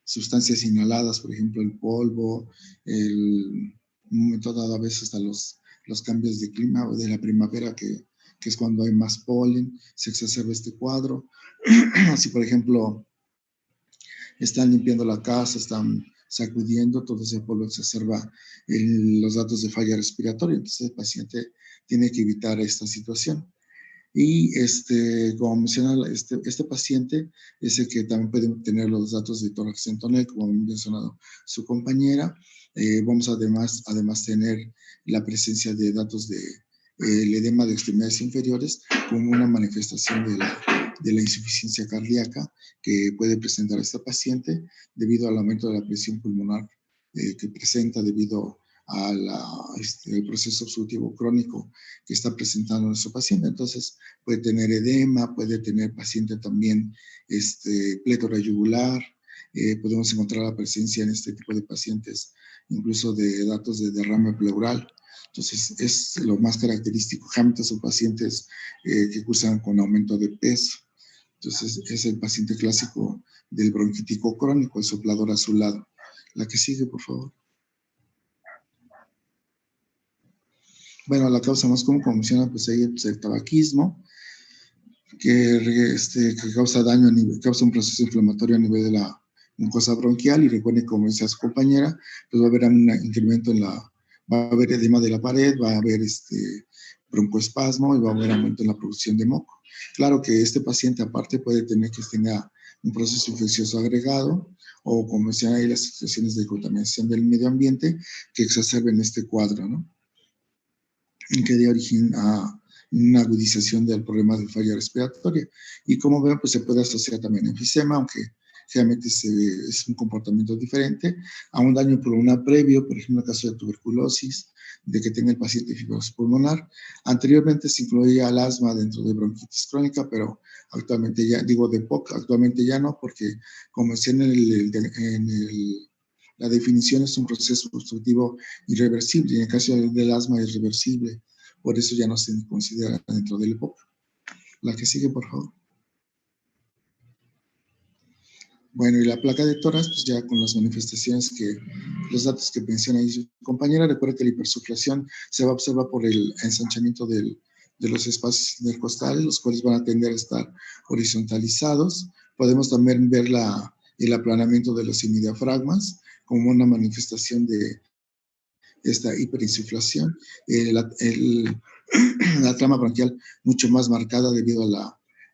sustancias inhaladas, por ejemplo, el polvo, en un momento dado a veces hasta los cambios de clima o de la primavera, que es cuando hay más polen, se exacerba este cuadro. Así, por ejemplo, están limpiando la casa, están sacudiendo, todo ese polvo exacerba los datos de falla respiratoria, entonces el paciente tiene que evitar esta situación. Y como menciona, este paciente es el que también puede tener los datos de tórax centonel, como ha mencionado su compañera. Vamos además tener la presencia de datos el edema de extremidades inferiores como una manifestación de la insuficiencia cardíaca que puede presentar este paciente debido al aumento de la presión pulmonar que presenta debido al proceso obstructivo crónico que está presentando nuestro paciente. Entonces puede tener edema, puede tener paciente también plétora yugular, podemos encontrar la presencia en este tipo de pacientes incluso de datos de derrame pleural. Entonces es lo más característico. Generalmente son pacientes que cursan con aumento de peso. Entonces es el paciente clásico del bronquítico crónico, el soplador azulado. La que sigue, por favor. Bueno, la causa más común, como menciona, pues ahí pues, el tabaquismo, que causa daño, causa un proceso inflamatorio a nivel de la mucosa bronquial, y recuerden, como decía su compañera, pues va a haber un incremento en la Va a haber edema de la pared, va a haber broncoespasmo y va a haber aumento en la producción de moco. Claro que este paciente aparte puede tener que tener un proceso infeccioso agregado o como decían ahí las situaciones de contaminación del medio ambiente que exacerben este cuadro, ¿no? Y que dé origen a una agudización del problema de falla respiratoria. Y como ven, pues se puede asociar también a enfisema, aunque generalmente es un comportamiento diferente, a un daño pulmonar previo, por ejemplo, en el caso de tuberculosis, de que tenga el paciente fibrosis pulmonar. Anteriormente se incluía el asma dentro de bronquitis crónica, pero actualmente ya, digo de POC, actualmente ya no, porque como decía la definición es un proceso obstructivo irreversible, y en el caso del asma es reversible, por eso ya no se considera dentro del EPOC. La que sigue, por favor. Bueno, y la placa de tórax, pues ya con las manifestaciones los datos que menciona ahí su compañera, recuerda que la hipersuflación se va a observar por el ensanchamiento de los espacios intercostales, los cuales van a tender a estar horizontalizados. Podemos también ver el aplanamiento de los semidiafragmas como una manifestación de esta hiperinsuflación, la trama bronquial mucho más marcada debido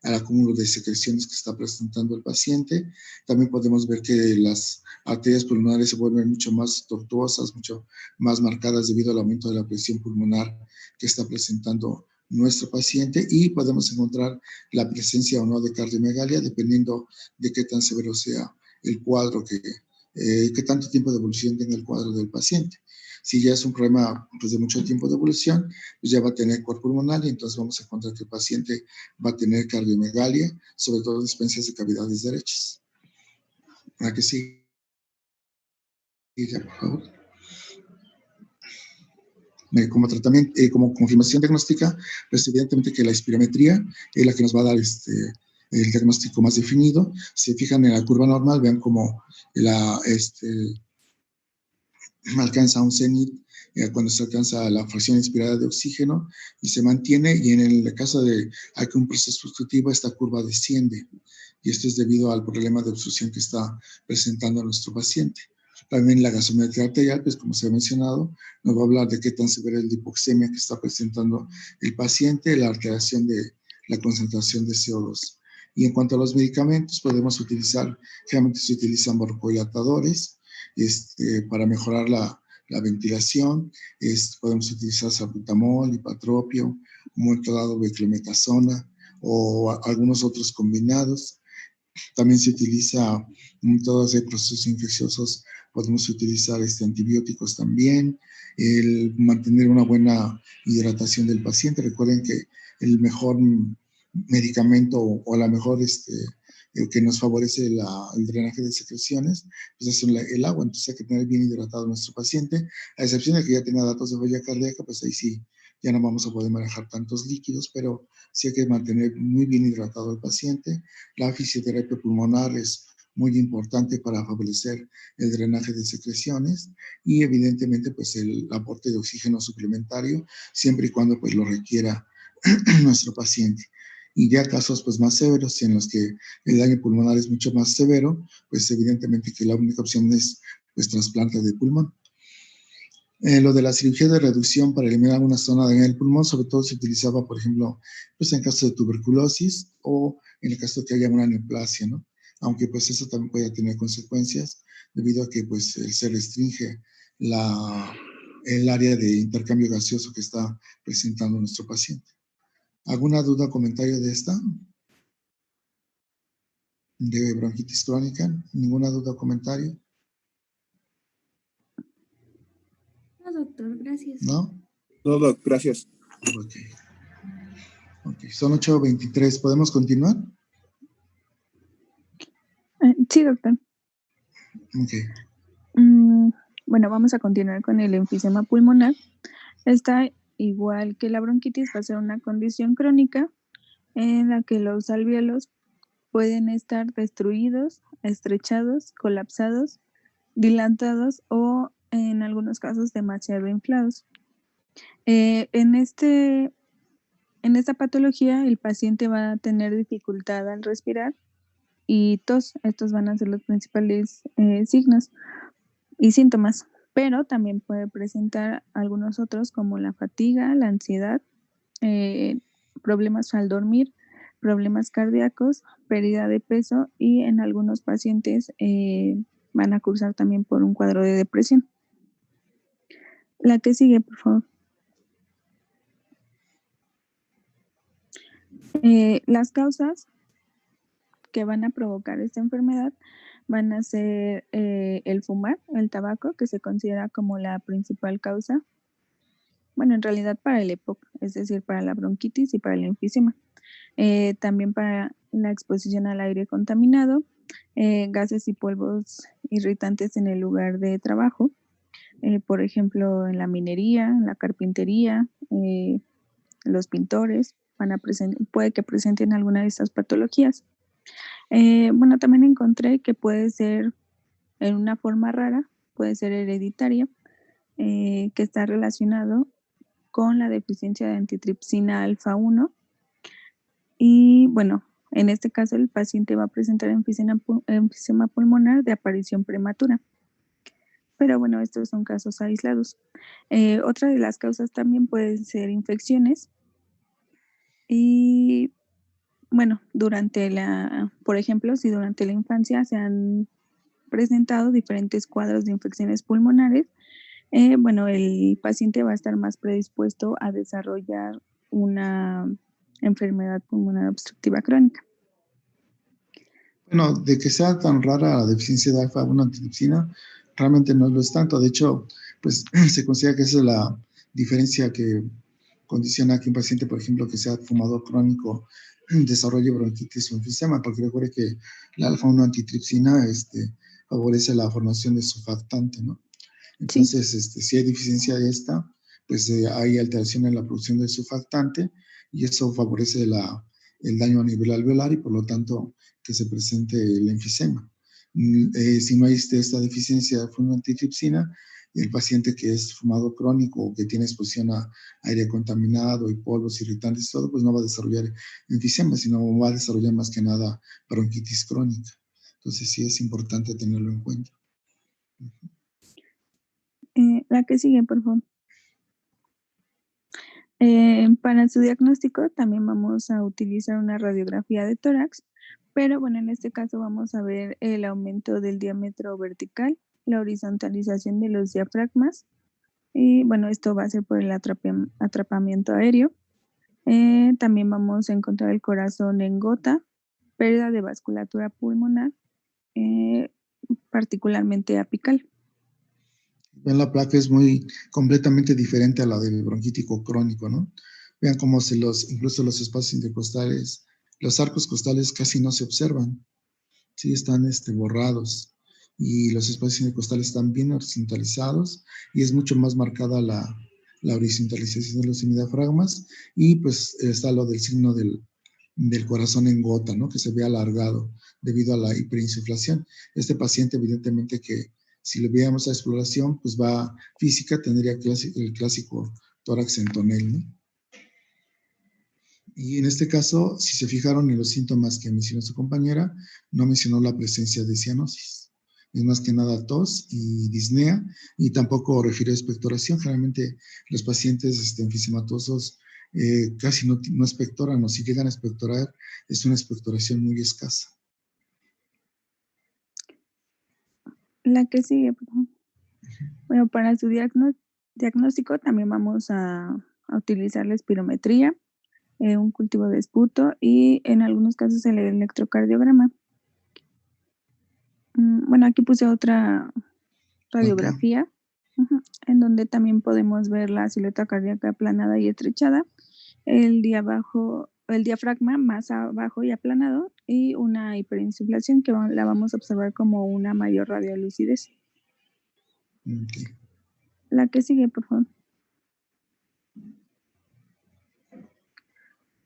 al acúmulo de secreciones que está presentando el paciente. También podemos ver que las arterias pulmonares se vuelven mucho más tortuosas, mucho más marcadas debido al aumento de la presión pulmonar que está presentando nuestro paciente, y podemos encontrar la presencia o no de cardiomegalia dependiendo de qué tan severo sea el cuadro, qué tanto tiempo de evolución tenga el cuadro del paciente. Si ya es un problema pues, de mucho tiempo de evolución, pues ya va a tener cuerpo pulmonar, y entonces vamos a encontrar que el paciente va a tener cardiomegalia, sobre todo dispensas de cavidades derechas. ¿A que sigue? Ya, por favor. Como tratamiento, como confirmación diagnóstica, pues evidentemente que la espirometría es la que nos va a dar el diagnóstico más definido. Si fijan en la curva normal, vean cómo alcanza un cenit cuando se alcanza la fracción inspirada de oxígeno y se mantiene, y en el caso de que un proceso obstructivo, esta curva desciende, y esto es debido al problema de obstrucción que está presentando nuestro paciente. También la gasometría arterial, pues como se ha mencionado, nos va a hablar de qué tan severa es la hipoxemia que está presentando el paciente, la alteración de la concentración de CO2. Y en cuanto a los medicamentos, podemos utilizar, generalmente se utilizan broncodilatadores, para mejorar la ventilación. Podemos utilizar salbutamol, ipatropio, un momento dado beclometasona o algunos otros combinados. También se utiliza en todos los procesos infecciosos, podemos utilizar antibióticos también, el mantener una buena hidratación del paciente. Recuerden que el mejor medicamento o la mejor el que nos favorece el drenaje de secreciones, pues es el agua. Entonces hay que tener bien hidratado a nuestro paciente, a excepción de que ya tenga datos de falla cardíaca, pues ahí sí ya no vamos a poder manejar tantos líquidos, pero sí hay que mantener muy bien hidratado al paciente. La fisioterapia pulmonar es muy importante para favorecer el drenaje de secreciones, y evidentemente pues el aporte de oxígeno suplementario siempre y cuando pues lo requiera nuestro paciente. Y ya casos pues más severos en los que el daño pulmonar es mucho más severo, pues evidentemente que la única opción es pues trasplante de pulmón. Lo de la cirugía de reducción para eliminar una zona en el pulmón, sobre todo se utilizaba, por ejemplo, pues en caso de tuberculosis o en el caso de que haya una neoplasia, ¿no? Aunque pues eso también puede tener consecuencias debido a que pues se restringe el área de intercambio gaseoso que está presentando nuestro paciente. ¿Alguna duda o comentario de esta? ¿De bronquitis crónica? ¿Ninguna duda o comentario? No, doctor, gracias. ¿No? No, doc, gracias. Ok, son 8:23. ¿Podemos continuar? Sí, doctor. Ok. Bueno, vamos a continuar con el enfisema pulmonar. Esta, igual que la bronquitis, va a ser una condición crónica en la que los alvéolos pueden estar destruidos, estrechados, colapsados, dilatados o en algunos casos demasiado inflados. En esta patología el paciente va a tener dificultad al respirar y tos. Estos van a ser los principales signos y síntomas. pero también puede presentar algunos otros como la fatiga, la ansiedad, problemas al dormir, problemas cardíacos, pérdida de peso y en algunos pacientes van a cursar también por un cuadro de depresión. La que sigue, por favor. Las causas que van a provocar esta enfermedad van a ser el fumar, el tabaco, que se considera como la principal causa. Bueno, en realidad para el EPOC, es decir, para la bronquitis y para el enfisema. También para la exposición al aire contaminado, gases y polvos irritantes en el lugar de trabajo, por ejemplo, en la minería, en la carpintería, los pintores puede que presenten alguna de estas patologías. Bueno, también encontré que puede ser en una forma rara, puede ser hereditaria, que está relacionado con la deficiencia de antitripsina alfa 1. Y bueno, en este caso el paciente va a presentar enfisema pulmonar de aparición prematura. Pero bueno, estos son casos aislados. Otra de las causas también pueden ser infecciones. Y bueno, por ejemplo, si durante la infancia se han presentado diferentes cuadros de infecciones pulmonares, bueno, el paciente va a estar más predispuesto a desarrollar una enfermedad pulmonar obstructiva crónica. Bueno, de que sea tan rara la deficiencia de alfa-1 antitripsina, realmente no lo es tanto. De hecho, pues se considera que esa es la diferencia que condiciona que un paciente, por ejemplo, que sea fumador crónico, desarrolle bronquitis o enfisema, porque recuerde que la alfa-1 antitripsina favorece la formación de surfactante, ¿no? Entonces, sí. Si hay deficiencia de esta, pues hay alteración en la producción del surfactante y eso favorece el daño a nivel alveolar y por lo tanto que se presente el enfisema. Si no hay esta deficiencia de alfa-1 antitripsina, el paciente que es fumador crónico o que tiene exposición a aire contaminado y polvos irritantes y todo, pues no va a desarrollar enfisema, sino va a desarrollar más que nada bronquitis crónica. Entonces sí es importante tenerlo en cuenta. La que sigue, por favor. Para su diagnóstico también vamos a utilizar una radiografía de tórax, pero bueno, en este caso vamos a ver el aumento del diámetro vertical, la horizontalización de los diafragmas, y bueno, esto va a ser por el atrapamiento aéreo. También vamos a encontrar el corazón en gota, pérdida de vasculatura pulmonar, particularmente apical. Vean, la placa es completamente diferente a la del bronquítico crónico, ¿no? Vean cómo incluso los espacios intercostales, los arcos costales casi no se observan, sí están borrados y los espacios intercostales están bien horizontalizados y es mucho más marcada la horizontalización de los semidiafragmas y pues está lo del signo del corazón en gota, ¿no? Que se ve alargado debido a la hiperinsuflación. Este paciente evidentemente que si le viéramos a exploración, pues física, tendría el clásico tórax en tonel, ¿no? Y en este caso, si se fijaron en los síntomas que mencionó su compañera, no mencionó la presencia de cianosis. Es más que nada tos y disnea, y tampoco refirió expectoración. Generalmente los pacientes enfisematosos casi no expectoran, o si llegan a expectorar, es una expectoración muy escasa. La que sigue, por favor. Bueno, para su diagnóstico también vamos a utilizar la espirometría, un cultivo de esputo y en algunos casos el electrocardiograma. Bueno, aquí puse otra radiografía, en donde también podemos ver la silueta cardíaca aplanada y estrechada, el diafragma más abajo y aplanado y una hiperinsuflación que la vamos a observar como una mayor radiolucidez. Okay. La que sigue, por favor.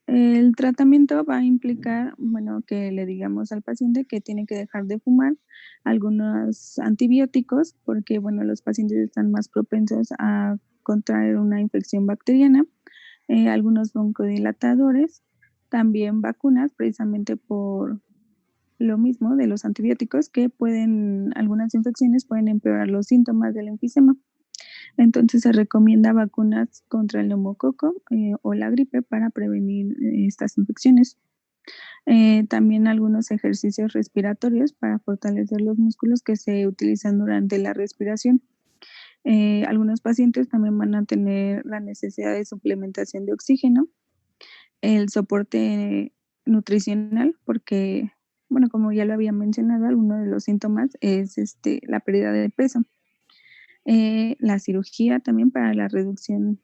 El tratamiento va a implicar, bueno, que le digamos al paciente que tiene que dejar de fumar algunos antibióticos porque, bueno, los pacientes están más propensos a contraer una infección bacteriana, algunos broncodilatadores, también vacunas precisamente por lo mismo de los antibióticos que algunas infecciones pueden empeorar los síntomas del enfisema. Entonces se recomienda vacunas contra el neumococo o la gripe para prevenir estas infecciones. También algunos ejercicios respiratorios para fortalecer los músculos que se utilizan durante la respiración. Algunos pacientes también van a tener la necesidad de suplementación de oxígeno, el soporte nutricional, porque, bueno, como ya lo había mencionado, uno de los síntomas es la pérdida de peso. La cirugía también para la reducción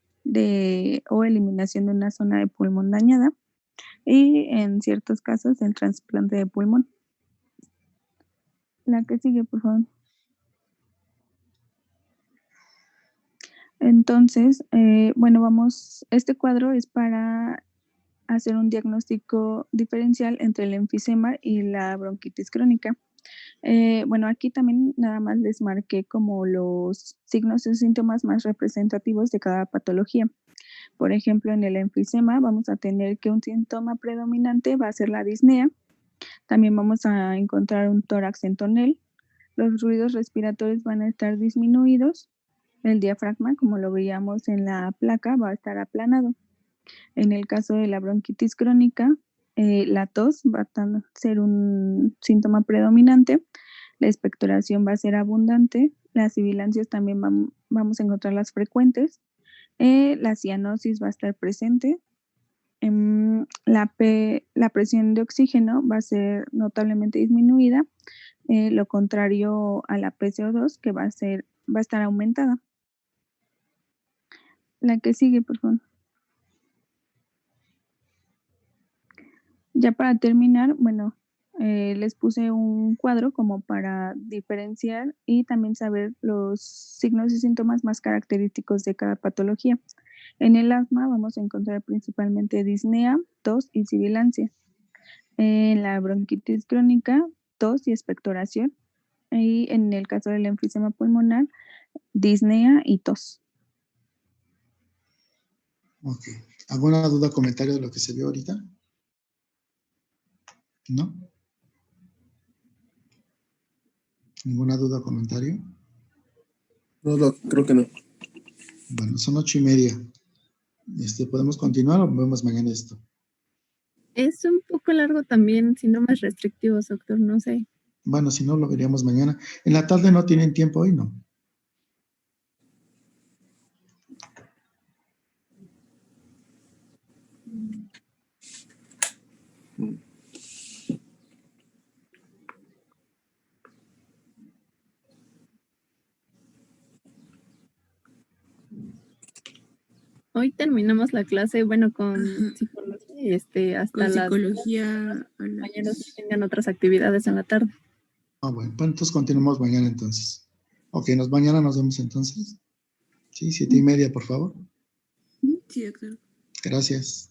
o eliminación de una zona de pulmón dañada y en ciertos casos el trasplante de pulmón. La que sigue, por favor. Entonces, este cuadro es para hacer un diagnóstico diferencial entre el enfisema y la bronquitis crónica. Aquí también nada más les marqué como los signos y síntomas más representativos de cada patología. Por ejemplo, en el enfisema vamos a tener que un síntoma predominante va a ser la disnea. También vamos a encontrar un tórax en tonel. Los ruidos respiratorios van a estar disminuidos. El diafragma, como lo veíamos en la placa, va a estar aplanado. En el caso de la bronquitis crónica, la tos va a ser un síntoma predominante. La expectoración va a ser abundante. Las sibilancias también vamos a encontrarlas frecuentes. La cianosis va a estar presente. La presión de oxígeno va a ser notablemente disminuida. Lo contrario a la PCO2, que va a estar aumentada. La que sigue, por favor. Ya para terminar, les puse un cuadro como para diferenciar y también saber los signos y síntomas más característicos de cada patología. En el asma vamos a encontrar principalmente disnea, tos y sibilancia. En la bronquitis crónica, tos y expectoración. Y en el caso del enfisema pulmonar, disnea y tos. Ok. ¿Alguna duda o comentario de lo que se vio ahorita? ¿No? ¿Ninguna duda o comentario? No, creo que no. Bueno, son 8:30. ¿Podemos continuar o vemos mañana esto? Es un poco largo también, síntomas restrictivos, doctor, no sé. Bueno, si no, lo veríamos mañana. En la tarde no tienen tiempo hoy, ¿no? Hoy terminamos la clase, con psicología y hasta Con las psicología a compañeros las... tengan otras actividades en la tarde. Bueno, pues entonces continuamos mañana entonces. Ok, mañana nos vemos entonces. Sí, 7:30, por favor. Sí, doctor. Gracias.